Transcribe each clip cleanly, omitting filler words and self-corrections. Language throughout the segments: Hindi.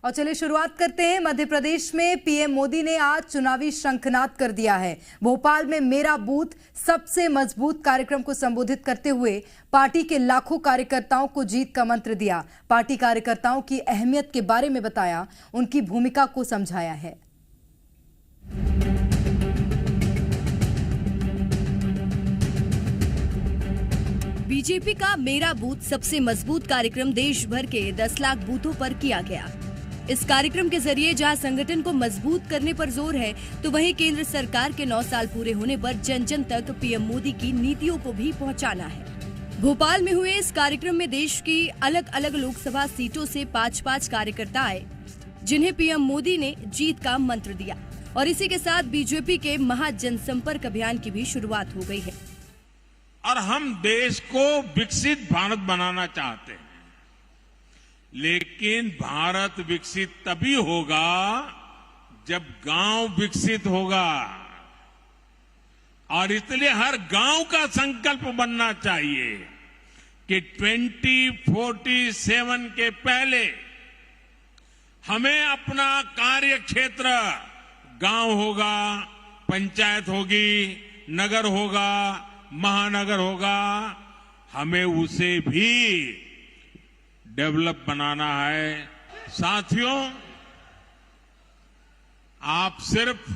और चलिए शुरुआत करते हैं। मध्य प्रदेश में पीएम मोदी ने आज चुनावी शंखनाद कर दिया है। भोपाल में मेरा बूथ सबसे मजबूत कार्यक्रम को संबोधित करते हुए पार्टी के लाखों कार्यकर्ताओं को जीत का मंत्र दिया। पार्टी कार्यकर्ताओं की अहमियत के बारे में बताया, उनकी भूमिका को समझाया है। बीजेपी का मेरा बूथ सबसे मजबूत कार्यक्रम देश भर के 10 लाख बूथों पर किया गया। इस कार्यक्रम के जरिए जहां संगठन को मजबूत करने पर जोर है, तो वहीं केंद्र सरकार के 9 साल पूरे होने पर जन जन तक पीएम मोदी की नीतियों को भी पहुंचाना है। भोपाल में हुए इस कार्यक्रम में देश की अलग अलग लोकसभा सीटों से 5-5 कार्यकर्ता आए, जिन्हें पीएम मोदी ने जीत का मंत्र दिया। और इसी के साथ बीजेपी के महा जनसंपर्क अभियान की भी शुरुआत हो गई है। और हम देश को विकसित भारत बनाना चाहते हैं, लेकिन भारत विकसित तभी होगा जब गांव विकसित होगा। और इसलिए हर गांव का संकल्प बनना चाहिए कि 2047 के पहले हमें अपना कार्य क्षेत्र गांव होगा, पंचायत होगी, नगर होगा, महानगर होगा, हमें उसे भी डेवलप बनाना है। साथियों, आप सिर्फ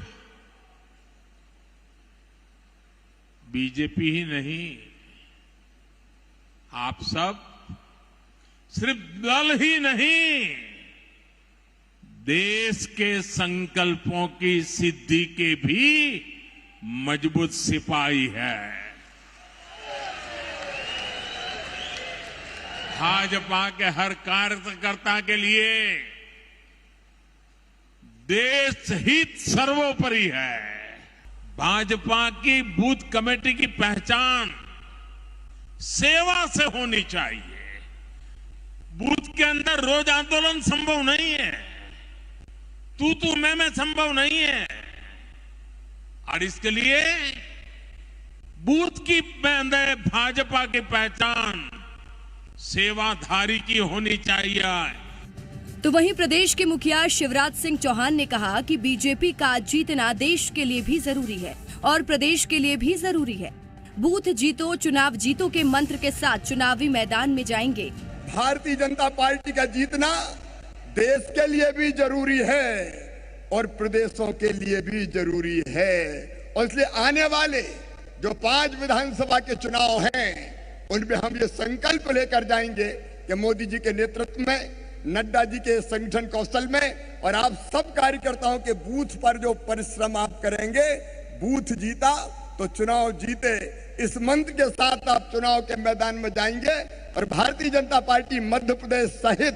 बीजेपी ही नहीं, आप सब सिर्फ दल ही नहीं, देश के संकल्पों की सिद्धि के भी मजबूत सिपाही है। भाजपा के हर कार्यकर्ता के लिए देश हित सर्वोपरि है। भाजपा की बूथ कमेटी की पहचान सेवा से होनी चाहिए। बूथ के अंदर रोज आंदोलन संभव नहीं है, तू मैं संभव नहीं है। और इसके लिए बूथ की अंदर भाजपा की पहचान सेवाधारी की होनी चाहिए। तो वहीं प्रदेश के मुखिया शिवराज सिंह चौहान ने कहा कि बीजेपी का जीतना देश के लिए भी जरूरी है और प्रदेश के लिए भी जरूरी है। बूथ जीतो, चुनाव जीतो के मंत्र के साथ चुनावी मैदान में जाएंगे। भारतीय जनता पार्टी का जीतना देश के लिए भी जरूरी है और प्रदेशों के लिए भी जरूरी है। और इसलिए आने वाले जो 5 विधानसभा के चुनाव हैं, उनमें हम ये संकल्प लेकर जाएंगे कि मोदी जी के नेतृत्व में, नड्डा जी के संगठन कौशल में और आप सब कार्यकर्ताओं के बूथ पर जो परिश्रम आप करेंगे, बूथ जीता तो चुनाव जीते, इस मंत्र के साथ आप चुनाव के मैदान में जाएंगे और भारतीय जनता पार्टी मध्य प्रदेश सहित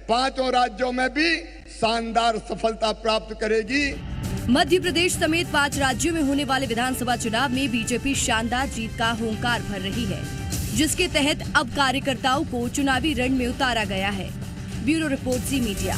5 राज्यों में भी शानदार सफलता प्राप्त करेगी। मध्य प्रदेश समेत 5 राज्यों में होने वाले विधानसभा चुनाव में बीजेपी शानदार जीत का हुंकार भर रही है, जिसके तहत अब कार्यकर्ताओं को चुनावी रण में उतारा गया है। ब्यूरो रिपोर्ट, जी मीडिया।